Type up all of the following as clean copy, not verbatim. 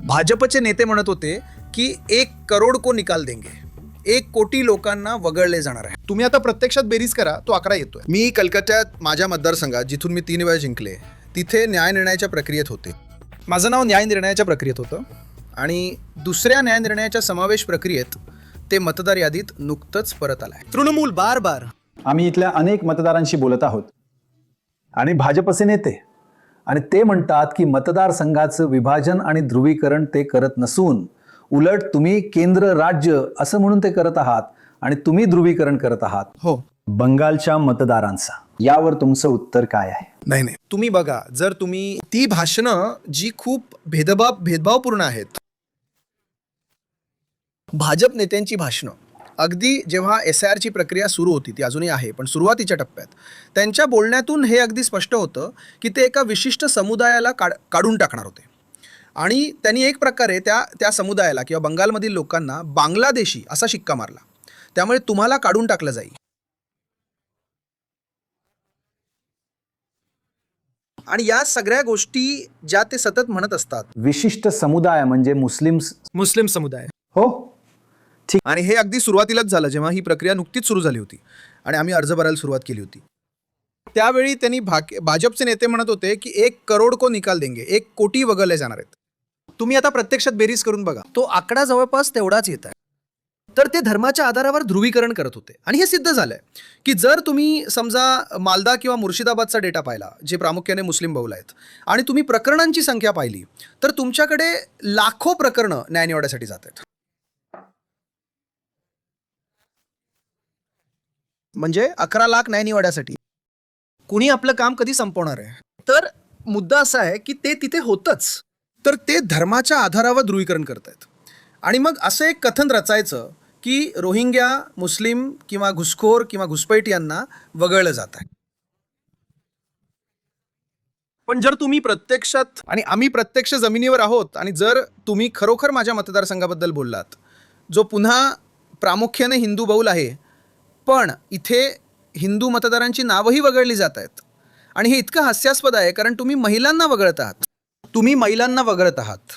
भाजपचे नेते म्हणत होते की 1 करोड को निकाल देंगे, 1 कोटी लोकांना वगळले जाणार आहे. तुम्ही आता प्रत्यक्षात बेरीज करा, तो आकडा येतोय. मी कलकत्त्यात माझ्या मतदारसंघात जिथून मी 3 वेळा जिंकले तिथे न्याय निर्णयाच्या प्रक्रियेत होते. माझं नाव न्याय निर्णयाच्या प्रक्रियेत होतं आणि दुसऱ्या न्याय निर्णयाच्या समावेश प्रक्रियेत ते मतदार यादीत नुकतंच परत आलंय. तृणमूल बार आम्ही इथल्या अनेक मतदारांशी बोलत आहोत आणि भाजपचे नेते आणि ते म्हणतात की मतदारसंघाचं विभाजन आणि ध्रुवीकरण ते करत नसून उलट तुम्ही केंद्र राज्य असं म्हणून ते करत आहात आणि तुम्ही ध्रुवीकरण करत आहात. हो. बंगालच्या मतदारांचा यावर तुमचं उत्तर काय आहे? नाही, तुम्ही बघा, जर तुम्ही ती भाषणं जी खूप भेदभावपूर्ण आहेत, भाजप नेत्यांची भाषणं अगदी जेव्हा SIRची प्रक्रिया सुरू होती, ती अजूनही आहे पण सुरुवातीच्या टप्प्यात, त्यांच्या बोलण्यातून हे अगदी स्पष्ट होतं की ते एका विशिष्ट समुदायाला काढून टाकणार होते आणि त्यांनी एक प्रकारे त्या समुदायाला किंवा बंगालमधील लोकांना बांगलादेशी असा शिक्का मारला. त्यामुळे तुम्हाला काढून टाकलं जाईल. आणि या सगळ्या गोष्टी ज्या ते सतत म्हणत असतात, विशिष्ट समुदाय म्हणजे मुस्लिम समुदाय. हो, आणि हे अगदी सुरुवातीलाच झालं जेव्हा ही प्रक्रिया नुकतीच सुरू झाली होती आणि आम्ही अर्ज भरायला सुरुवात केली होती. त्यावेळी त्यांनी भाजपचे नेते म्हणत होते की 1 करोड को निकाल देंगे, 1 कोटी वगळले जाणार आहेत. तुम्ही आता प्रत्यक्षात बेरीज करून बघा, तो आकडा जवळपास तेवढाच येत आहे. तर ते धर्माच्या आधारावर ध्रुवीकरण करत होते आणि हे सिद्ध झालंय की जर तुम्ही समजा मालदा किंवा मुर्शिदाबादचा डेटा पाहिला, जे प्रामुख्याने मुस्लिम बहुल आहेत, आणि तुम्ही प्रकरणांची संख्या पाहिली तर तुमच्याकडे लाखो प्रकरणं न्यायनिवाड्यासाठी जात आहेत. म्हणजे 11 लाख न्यायनिवाड्यासाठी कुणी आपलं काम कधी संपवणार आहे? तर मुद्दा असा आहे की ते तिथे होतच, तर ते धर्माच्या आधारावर ध्रुवीकरण करतायत. आणि मग असं एक कथन रचायचं की रोहिंग्या, मुस्लिम किंवा घुसखोर किंवा घुसपैठ यांना वगळलं जात आहे. पण जर तुम्ही प्रत्यक्षात, आणि आम्ही प्रत्यक्ष जमिनीवर आहोत, आणि जर तुम्ही खरोखर माझ्या मतदारसंघाबद्दल बोललात, जो पुन्हा प्रामुख्याने हिंदू बहुल आहे, पण इथे हिंदू मतदारांची नावही वगळली जात आहेत, आणि हे इतकं हास्यास्पद आहे कारण तुम्ही महिलांना वगळत आहात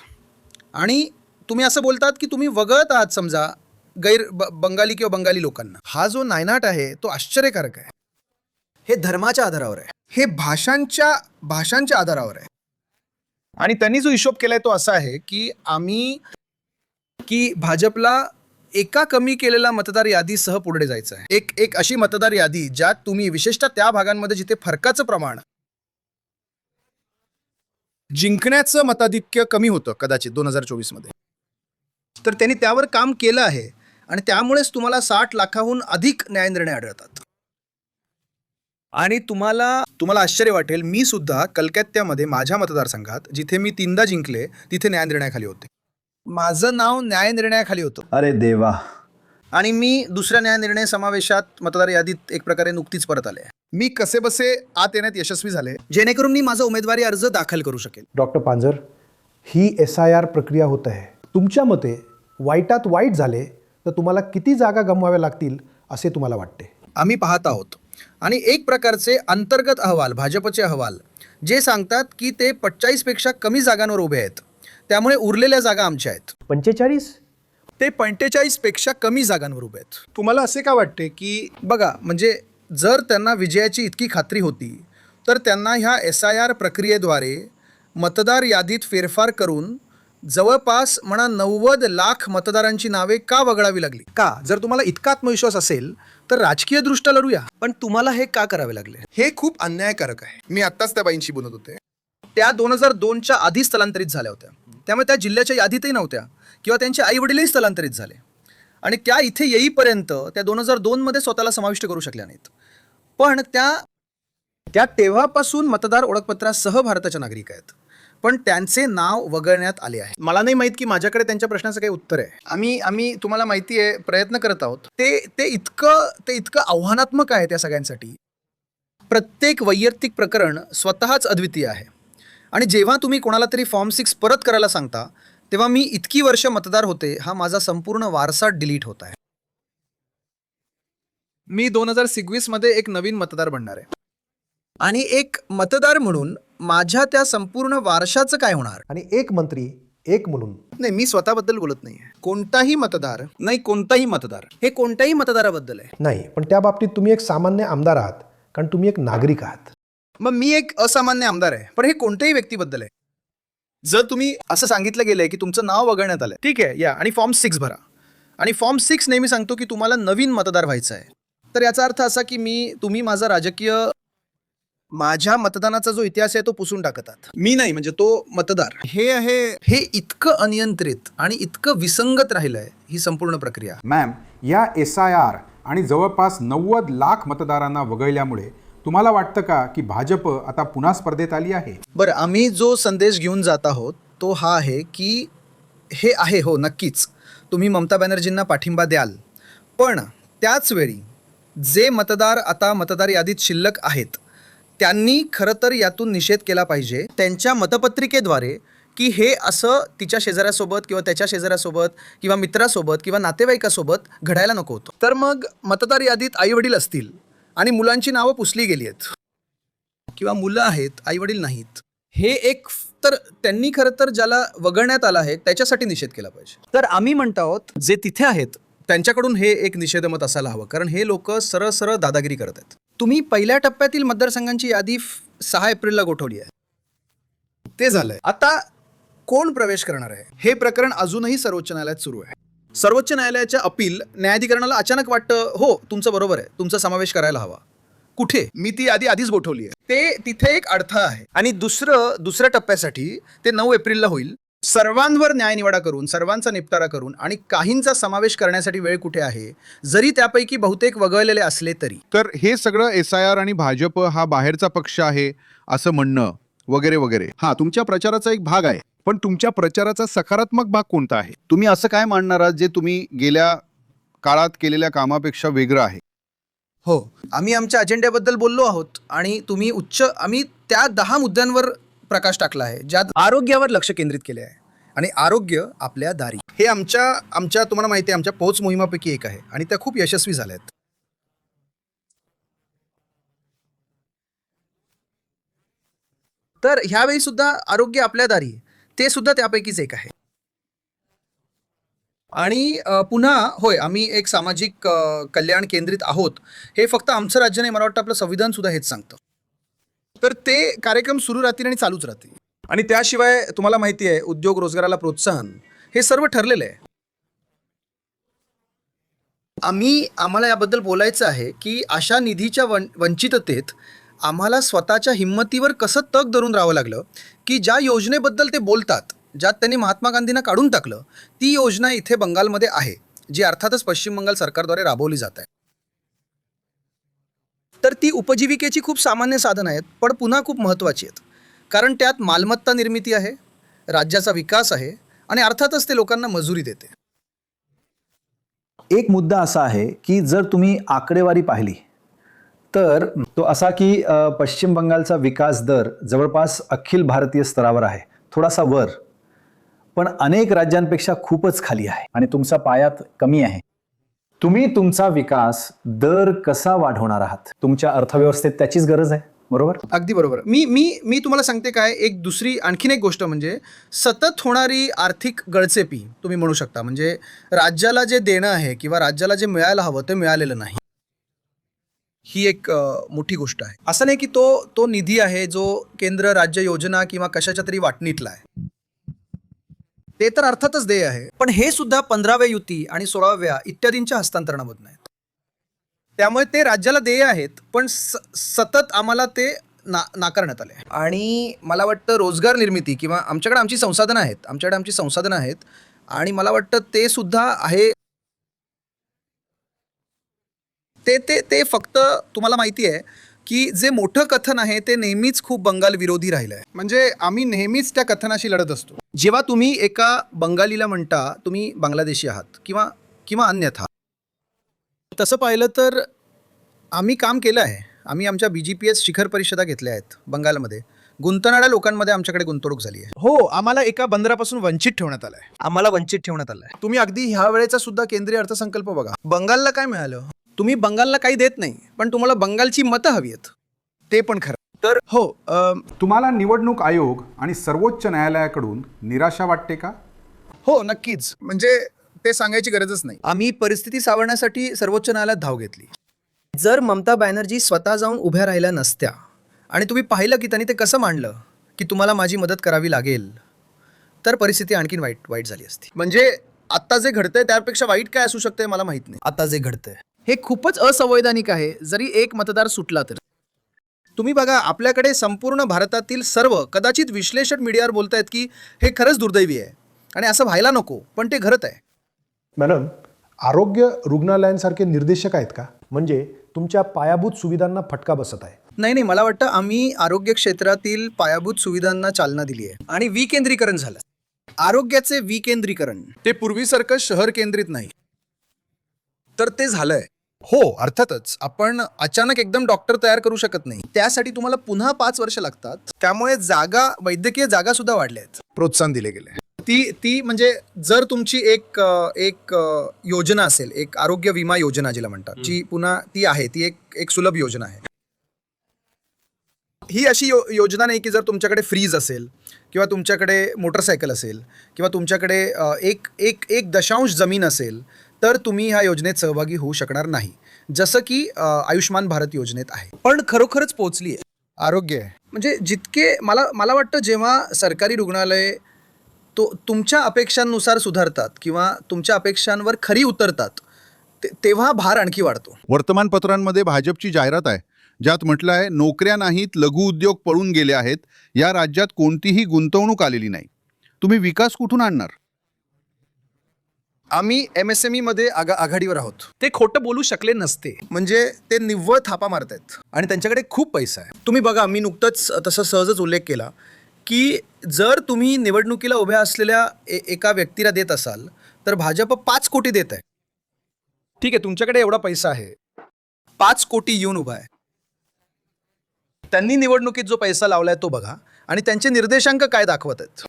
आणि तुम्ही असं बोलतात की तुम्ही वगळत आहात समजा बंगाली किंवा बंगाली लोकांना. हा जो नायनाट आहे तो आश्चर्यकारक आहे. हे धर्माच्या आधारावर आहे, हे भाषांच्या आधारावर आहे. आणि त्यांनी जो हिशोब केलाय तो असा आहे की भाजपला एका कमी केलेल्या मतदार यादीसह पुढे जायचं आहे. एक अशी मतदार यादी ज्यात तुम्ही विशेषतः त्या भागांमध्ये जिथे फरकाचं प्रमाण, जिंकण्याचं मताधिक्य कमी होतं कदाचित 2024 मध्ये, तर त्यांनी त्यावर काम केलं आहे आणि त्यामुळेच तुम्हाला 60 लाखाहून अधिक न्यायनिर्णय आढळतात. आणि तुम्हाला आश्चर्य वाटेल, मी सुद्धा कलकत्त्यामध्ये माझ्या मतदारसंघात जिथे मी 3दा जिंकले तिथे न्यायनिर्णयाखाली होते. माझं नाव न्यायनिर्णयाखाली होतं. अरे देवा. आणि मी दुसऱ्या न्यायनिर्णय समावेशात मतदार यादीत एक प्रकारे नुकतीच परत आले. मी कसेबसे आत येण्यात यशस्वी झाले जेणेकरून मी माझा उमेदवारी अर्ज दाखल करू शकेल. डॉक्टर पांजर, ही SIR प्रक्रिया होत आहे. तुमच्या मते वाईटात वाईट झाले तर तुम्हाला किती जागा गमवाव्या लागतील असे तुम्हाला वाटते? आम्ही पाहत आहोत आणि एक प्रकारचे अंतर्गत अहवाल, भाजपचे अहवाल, जे सांगतात की ते 45पेक्षा कमी जागांवर उभे आहेत, त्यामुळे उरलेल्या जागा आमच्या आहेत. 45? ते 45पेक्षा कमी जागांवर उभे आहेत. तुम्हाला असे का वाटते की बघा, म्हणजे जर त्यांना विजयाची इतकी खात्री होती तर त्यांना ह्या SIR प्रक्रियेद्वारे मतदार यादीत फेरफार करून जवळपास 90 लाख मतदारांची नावे का वगळावी लागली? का? जर तुम्हाला इतका आत्मविश्वास असेल तर राजकीयदृष्ट्या लढूया, पण तुम्हाला हे का करावे लागले? हे खूप अन्यायकारक आहे. मी आत्ताच त्या बाईंशी बोलत होते. त्या 2002च्या आधी स्थलांतरित झाल्या होत्या, त्यामुळे त्या जिल्ह्याच्या यादीतही नव्हत्या किंवा त्यांचे आई वडीलही स्थलांतरित झाले आणि त्या इथे येईपर्यंत त्या 2002 मध्ये स्वतःला समाविष्ट करू शकल्या नाहीत. पण त्या तेव्हापासून मतदार ओळखपत्रासह भारताच्या नागरिक आहेत, पण त्यांचे नाव वगळण्यात आले आहे. मला नाही माहित की माझ्याकडे त्यांच्या प्रश्नाचं काही उत्तर आहे. आम्ही तुम्हाला माहिती आहे प्रयत्न करत आहोत. ते इतकं आव्हानात्मक आहे त्या सगळ्यांसाठी. प्रत्येक वैयक्तिक प्रकरण स्वतःच अद्वितीय आहे आणि जेव्हा तुम्ही कोणाला तरी फॉर्म 6 परत करायला सांगता तेव्हा मी इतकी वर्ष मतदार होते, हा माझा संपूर्ण वारसा डिलीट होत आहे. मी 2026 मध्ये एक नवीन मतदार बनणार आहे आणि एक मतदार म्हणून माझ्या त्या संपूर्ण वारशाचं काय होणार? आणि एक मंत्री एक म्हणून. नाही, मी स्वतःबद्दल बोलत नाहीये. कोणताही मतदार नाही, कोणताही मतदार. हे कोणत्याही मतदाराबद्दल आहे. नाही, पण त्या बाबतीत तुम्ही एक सामान्य आमदार आहात, कारण तुम्ही एक नागरिक आहात. मग मी एक असामान्य आमदार आहे, पण हे कोणत्याही व्यक्तीबद्दल आहे. जर तुम्ही असं सांगितलं गेलंय की तुमचं नाव वगळण्यात आलंय, ठीक आहे, या आणि फॉर्म 6 भरा. आणि फॉर्म 6 नेहमी सांगतो की तुम्हाला नवीन मतदार व्हायचं आहे. तर याचा अर्थ असा की तुम्ही माझा माझ्या मतदानाचा जो इतिहास आहे तो पुसून टाकतात. मी नाही, म्हणजे तो मतदार. हे इतकं अनियंत्रित आणि इतकं विसंगत राहिलंय ही संपूर्ण प्रक्रिया. मॅम, या SIR आणि जवळपास 90 लाख मतदारांना वगळल्यामुळे तुम्हाला वाटतं का की भाजप आता पुन्हा स्पर्धेत आली आहे? बरं, आम्ही जो संदेश घेऊन जात आहोत तो हा आहे की हे आहे, हो नक्कीच तुम्ही ममता बॅनर्जींना पाठिंबा द्याल, पण त्याच वेळी जे मतदार आता मतदार यादीत शिल्लक आहेत त्यांनी खरं तर यातून निषेध केला पाहिजे त्यांच्या मतपत्रिकेद्वारे की हे असं तिच्या शेजाऱ्यासोबत किंवा त्याच्या शेजाऱ्यासोबत किंवा मित्रासोबत किंवा नातेवाईकासोबत घडायला नको होतं. तर मग मतदार यादीत आईवडील असतील आणि मुलांची नावं पुसली गेली आहेत किंवा मुलं आहेत, आईवडील नाहीत, हे एक तर त्यांनी खरं तर ज्याला वगळण्यात आलं आहे त्याच्यासाठी निषेध केला पाहिजे. तर आम्ही म्हणतो आहोत जे तिथे आहेत त्यांच्याकडून हे एक निषेधमत असायला हवं, कारण हे लोक सरळ सरळ दादागिरी करत आहेत. तुम्ही पहिल्या टप्प्यातील मतदारसंघांची यादी 6 एप्रिलला गोठवली आहे, ते झालंय. आता कोण प्रवेश करणार आहे हे प्रकरण अजूनही सर्वोच्च न्यायालयात सुरू आहे. सर्वोच्च न्यायालयाच्या अपील न्यायाधिकरणाला अचानक वाटतं हो तुमचं बरोबर आहे, तुमचा समावेश करायला हवा. कुठे? मी ती यादी आधीच गोठवली आहे. ते तिथे एक अडथळा आहे. आणि दुसऱ्या टप्प्यासाठी ते 9 एप्रिलला होईल. सर्वांवर न्यायनिवाडा करून, सर्वांचा निपटारा करून आणि काहींचा समावेश करण्यासाठी वेळ कुठे आहे, जरी त्यापैकी बहुतेक वगळलेले असले तरी. तर हे सगळं SIR आणि भाजप हा बाहेरचा पक्ष आहे असं म्हणणं वगैरे वगैरे हा तुमच्या प्रचाराचा एक भाग आहे, पण तुमच्या प्रचाराचा सकारात्मक भाग कोणता आहे? तुम्ही असं काय मांडणार आहात जे तुम्ही गेल्या काळात केलेल्या कामापेक्षा वेगळं आहे? हो, आम्ही आमच्या अजेंड्याबद्दल बोललो आहोत आणि आम्ही त्या 10 मुद्द्यांवर प्रकाश टाकला आहे ज्यात आरोग्यावर लक्ष केंद्रित केले आहे आणि आरोग्य आपल्या दारी हे आमच्या तुम्हाला माहिती आहे आमच्या पोच मोहिमापैकी एक आहे आणि त्या खूप यशस्वी झाल्या आहेत. तर ह्यावेळी सुद्धा आरोग्य आपल्या दारी ते सुद्धा त्यापैकीच एक आहे. आणि पुन्हा होय, आम्ही एक सामाजिक कल्याण केंद्रित आहोत. हे फक्त आमचं राज्य नाही, मला वाटतं आपलं संविधान सुद्धा हेच सांगतं. तर ते कार्यक्रम सुरू राहतील आणि चालूच राहतील. आणि त्याशिवाय तुम्हाला माहिती आहे उद्योग रोजगाराला प्रोत्साहन हे सर्व ठरलेलं आहे. आम्हाला याबद्दल बोलायचं आहे की अशा निधीच्या वंचिततेत आम्हाला स्वतःच्या हिंमतीवर कसं तग धरून राहावं लागलं की ज्या योजनेबद्दल ते बोलतात, ज्यात त्यांनी महात्मा गांधींना काढून टाकलं, ती योजना इथे बंगालमध्ये आहे, जी अर्थातच पश्चिम बंगाल सरकारद्वारे राबवली जात आहे. तर ती उपजीविकेची खूप सामान्य साधनं आहेत, पण पुन्हा खूप महत्त्वाची आहेत, कारण त्यात मालमत्ता निर्मिती आहे, राज्याचा विकास आहे आणि अर्थातच ते लोकांना मजुरी देते. एक मुद्दा असा आहे की जर तुम्ही आकडेवारी पाहिली तर तो असा की पश्चिम बंगालचा विकास दर जवळपास अखिल भारतीय स्तरावर आहे, थोडासा वर, पण अनेक राज्यांपेक्षा खूपच खाली आहे आणि तुमचा पायात कमी आहे. तुम्ही तुमचा विकास दर कसा वाढवणार आहात? तुमच्या अर्थव्यवस्थेत त्याचीच गरज आहे, बरोबर? अगदी बरोबर. मी तुम्हाला सांगते काय, आणखीन एक गोष्ट म्हणजे सतत होणारी आर्थिक गळचेपी तुम्ही म्हणू शकता. म्हणजे राज्याला जे देणं आहे किंवा राज्याला जे मिळायला हवं ते मिळालेलं नाही, ही एक मोठी गोष्ट आहे. असं नाही की तो निधी आहे जो केंद्र राज्य योजना किंवा कशाच्या तरी वाटणीतला आहे, ते तर अर्थातच देय आहे, पण हे सुद्धा 15व्या युती आणि 16व्या इत्यादींच्या हस्तांतरणामधून आहेत. त्यामुळे ते राज्याला देय आहेत, पण सतत आम्हाला ते नाकारण्यात आले. आणि मला वाटतं रोजगार निर्मिती किंवा आमच्याकडे आमची संसाधनं आहेत आणि मला वाटतं ते सुद्धा आहे. ते फक्त तुम्हाला माहिती आहे की जे मोठं कथन आहे ते नेहमीच खूप बंगाल विरोधी राहिलं आहे. म्हणजे आम्ही नेहमीच त्या कथनाशी लढत असतो. जेव्हा तुम्ही एका बंगालीला म्हणता तुम्ही बांगलादेशी आहात किंवा अन्यथा, तसं पाहिलं तर आम्ही काम केलं आहे. आम्ही आमच्या BGPS शिखर परिषदा घेतल्या आहेत बंगालमध्ये. गुंतणाऱ्या लोकांमध्ये आमच्याकडे गुंतवणूक झाली आहे. हो, आम्हाला एका बंदरापासून वंचित ठेवण्यात आलंय. तुम्ही अगदी ह्या वेळेचा सुद्धा केंद्रीय अर्थसंकल्प बघा. बंगालला काय मिळालं? तुम्ही बंगालला काही देत नाही, पण तुम्हाला बंगालची मतं हवी आहेत, ते पण खरं. तर हो, तुम्हाला निवडणूक आयोग आणि सर्वोच्च न्यायालयाकडून निराशा वाटते का? हो, नक्कीच. म्हणजे ते सांगायची गरजच नाही. आम्ही परिस्थिती सावरण्यासाठी सर्वोच्च न्यायालयात धाव घेतली. जर ममता बॅनर्जी स्वतः जाऊन उभ्या राहिल्या नसत्या आणि तुम्ही पाहिलं की त्यांनी ते कसं मांडलं की तुम्हाला माझी मदत करावी लागेल, तर परिस्थिती आणखीन वाईट झाली असती. म्हणजे आता जे घडतंय त्यापेक्षा वाईट काय असू शकतंय मला माहित नाही. आता जे घडतंय हे खूपच असंवैधानिक आहे, जरी एक मतदार सुटला तर. तुम्ही बघा, आपल्याकडे संपूर्ण भारतातील सर्व कदाचित विश्लेषक मीडियावर बोलतायत की हे खरंच दुर्दैवी आहे आणि असं व्हायला नको, पण ते घडत आहे. मॅडम, आरोग्य रुग्णालयांसारखे निर्देशक आहेत का? म्हणजे तुमच्या पायाभूत सुविधांना फटका बसत आहे? नाही, मला वाटतं आम्ही आरोग्य क्षेत्रातील पायाभूत सुविधांना चालना दिली आहे आणि विकेंद्रीकरण झालं. आरोग्याचे विकेंद्रीकरण, ते पूर्वीसारखं शहर केंद्रित नाही, तर ते झालंय. हो, अर्थातच आपण अचानक एकदम डॉक्टर तयार करू शकत नाही. त्यासाठी तुम्हाला पुन्हा 5 वर्ष लागतात. त्यामुळे वैद्यकीय जागा सुद्धा वाढल्या आहेत, प्रोत्साहन दिले गेले. ती म्हणजे जर तुमची एक योजना असेल, एक आरोग्य विमा योजना जिला म्हणतात, जी पुन्हा ती आहे, ती एक सुलभ योजना आहे. ही अशी योजना नाही की जर तुमच्याकडे फ्रीज असेल किंवा तुमच्याकडे मोटरसायकल असेल किंवा तुमच्याकडे एक दशांश जमीन असेल तर तुम्ही ह्या योजनेत सहभागी होऊ शकणार नाही, जसं की आयुष्मान भारत योजनेत आहे. पण खरोखरच पोहोचली आहे. आरोग्य म्हणजे जितके मला वाटतं जेव्हा सरकारी रुग्णालय तुमच्या अपेक्षांनुसार सुधारतात किंवा तुमच्या अपेक्षांवर खरी उतरतात, तेव्हा भार आणखी वाढतो. वर्तमानपत्रांमध्ये भाजपची जाहिरात आहे ज्यात म्हटलं आहे, नोकऱ्या नाहीत, लघु उद्योग पळून गेले आहेत, या राज्यात कोणतीही गुंतवणूक आलेली नाही, तुम्ही विकास कुठून आणणार? आम्ही MSME मध्ये आघाडीवर आहोत. ते खोटं बोलू शकले नसते. म्हणजे ते निव्वळ थापा मारतायत आणि त्यांच्याकडे खूप पैसा आहे. तुम्ही बघा, मी नुकतंच तसा सहजच उल्लेख केला की जर तुम्ही निवडणुकीला उभ्या असलेल्या एका व्यक्तीला देत असाल तर भाजप 5 कोटी देत आहे. ठीक आहे, तुमच्याकडे एवढा पैसा आहे, 5 कोटी येऊन उभा आहे. त्यांनी निवडणुकीत जो पैसा लावलाय तो बघा आणि त्यांचे निर्देशांक काय दाखवत आहेत.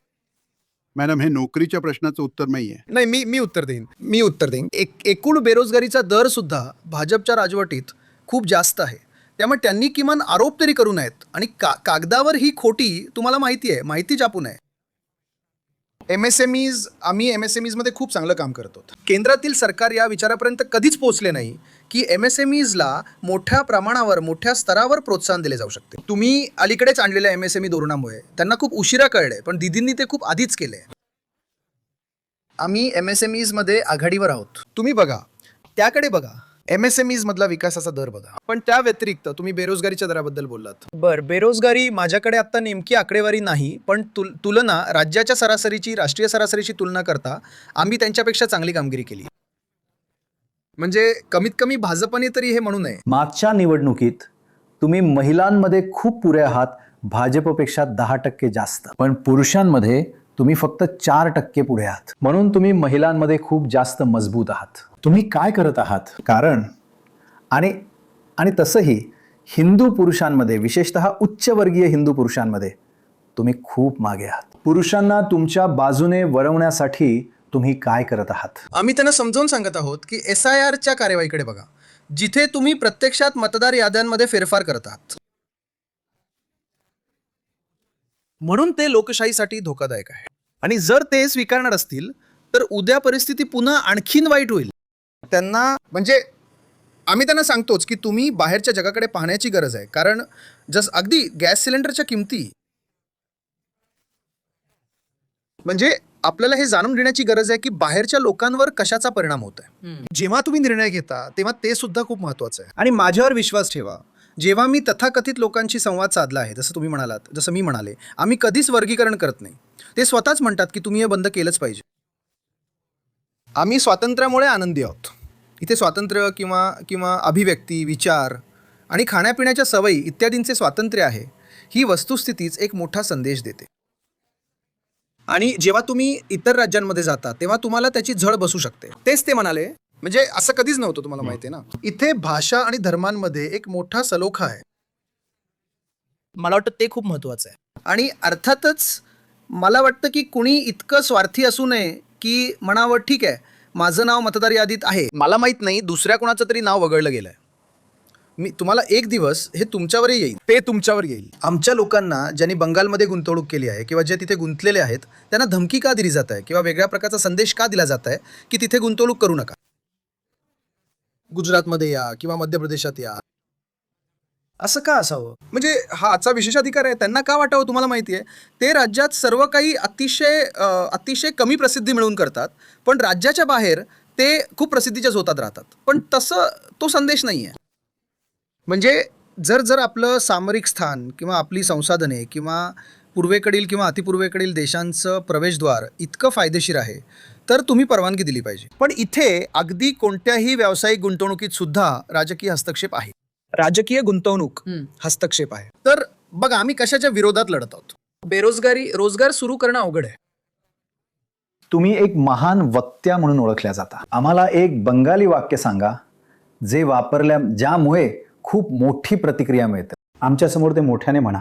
मॅडम, हे नोकरीच्या प्रश्नाचं उत्तर नाहीये. नाही, मी उत्तर देईन. एकूण बेरोजगारीचा दर सुद्धा भाजपच्या राजवटीत खूप जास्त आहे. त्यामुळे त्यांनी किमान आरोप तरी करू नयेत आणि कागदावर ही खोटी तुम्हाला माहिती जापून आहे. आम्ही MSMEs मध्ये खूप चांगलं काम करतो. केंद्रातील सरकार या विचारापर्यंत कधीच पोहोचले नाही की MSMEsला मोठ्या प्रमाणावर, मोठ्या स्तरावर प्रोत्साहन दिले जाऊ शकते. तुम्ही अलीकडेच आणलेल्या MSME धोरणामुळे त्यांना खूप उशिरा कळले, पण दीदींनी ते खूप आधीच केले. आम्ही MSMEs मध्ये आघाडीवर आहोत. तुम्ही बघा, त्याकडे बघा, MSMEs मधला विकासाचा दर बघा. पण त्या व्यतिरिक्त तुम्ही बेरोजगारीच्या दराबद्दल बोललात. बेरोजगारी माझ्याकडे आता नेमकी आकडेवारी नाही, पण तुलना राज्याच्या सरासरीची, राष्ट्रीय सरासरीची तुलना करता आम्ही त्यांच्यापेक्षा चांगली कामगिरी केली. म्हणजे कमीत कमी भाजपने तरी हे म्हणू नये. मागच्या निवडणुकीत तुम्ही महिलांमध्ये खूप पुरे आहात, भाजपपेक्षा 10% जास्त, पण पुरुषांमध्ये तुम्ही फक्त 4% पुढे आहात. म्हणून तुम्ही महिलांमध्ये खूप जास्त मजबूत आहात. तुम्ही काय करत आहात? कारण आणि तसंही हिंदू पुरुषांमध्ये, विशेषतः उच्चवर्गीय हिंदू पुरुषांमध्ये तुम्ही खूप मागे आहात. पुरुषांना तुमच्या बाजूने वळवण्यासाठी तुम्ही काय करत आहात? आम्ही त्यांना समजावून सांगत आहोत की SIRच्या कार्यवाहीकडे बघा, जिथे तुम्ही प्रत्यक्षात मतदार याद्यांमध्ये फेरफार करत आहात. म्हणून ते लोकशाहीसाठी धोकादायक आहे आणि जर ते स्वीकारणार असतील तर उद्या परिस्थिती पुन्हा आणखीन वाईट होईल. म्हणजे आम्ही त्यांना सांगतोच की तुम्ही बाहेरच्या जगाकडे पाहण्याची गरज आहे. कारण अगदी गॅस सिलेंडरच्या किमती, म्हणजे आपल्याला हे जाणून घेण्याची गरज आहे की बाहेरच्या लोकांवर कशाचा परिणाम होत आहे. जेव्हा तुम्ही निर्णय घेता तेव्हा ते सुद्धा खूप महत्त्वाचं आहे. आणि माझ्यावर विश्वास ठेवा, जेव्हा मी तथाकथित लोकांशी संवाद साधला आहे, जसं तुम्ही म्हणालात, जसं मी म्हणाले, आम्ही कधीच वर्गीकरण करत नाही. ते स्वतःच म्हणतात की तुम्ही हे बंद केलंच पाहिजे. आम्ही स्वातंत्र्यामुळे आनंदी आहोत. इथे स्वातंत्र्य किंवा अभिव्यक्ती, विचार आणि खाण्यापिण्याच्या सवयी इत्यादींचे स्वातंत्र्य आहे, ही वस्तुस्थितीच एक मोठा संदेश देते. आणि जेव्हा तुम्ही इतर राज्यांमध्ये जाता तेव्हा तुम्हाला त्याची झळ बसू शकते. तेच ते म्हणाले, म्हणजे असं कधीच नव्हतं, तुम्हाला माहिती आहे ना. इथे भाषा आणि धर्मांमध्ये एक मोठा सलोखा आहे. मला वाटतं ते खूप महत्त्वाचं आहे. आणि अर्थातच मला वाटतं की कुणी इतकं स्वार्थी असू नये की म्हणावं, ठीक आहे, माझं नाव मतदार यादीत आहे, मला माहीत नाही दुसऱ्या कोणाचं तरी नाव वगळलं गेलं आहे. मी तुम्हाला एक दिवस हे तुमच्यावरही येईल, ते तुमच्यावर येईल. आमच्या लोकांना ज्यांनी बंगालमध्ये गुंतवणूक केली आहे किंवा जे तिथे गुंतलेले आहेत त्यांना धमकी का दिली जात आहे किंवा वेगळ्या प्रकारचा संदेश का दिला जात आहे की तिथे गुंतवणूक करू नका? गुजरातमध्ये या किंवा मध्य प्रदेशात या. असं का असावं? म्हणजे हा आजचा विशेषाधिकार आहे. त्यांना का वाटावं तुम्हाला माहिती आहे? ते राज्यात सर्व काही अतिशय कमी प्रसिद्धी मिळवून करतात, पण राज्याच्या बाहेर ते खूप प्रसिद्धीच्या झोतात राहतात. पण तसं तो संदेश नाही आहे. म्हणजे जर आपलं सामरिक स्थान किंवा आपली संसाधने किंवा पूर्वेकडील किंवा अतिपूर्वेकडील देशांचं प्रवेशद्वार इतकं फायदेशीर आहे तर तुम्ही परवानगी दिली पाहिजे. पण इथे अगदी कोणत्याही व्यावसायिक गुंतवणुकीत सुद्धा राजकीय हस्तक्षेप आहे. राजकीय गुंतवणूक हस्तक्षेप आहे. तर बघा, आम्ही कशाच्या विरोधात लढत आहोत? रोजगार सुरू करणं अवघड आहे. तुम्ही एक महान वक्त्या म्हणून ओळखल्या जाता. आम्हाला एक बंगाली वाक्य सांगा ज्यामुळे खूप मोठी प्रतिक्रिया मिळते. आमच्या समोर ते मोठ्याने म्हणा.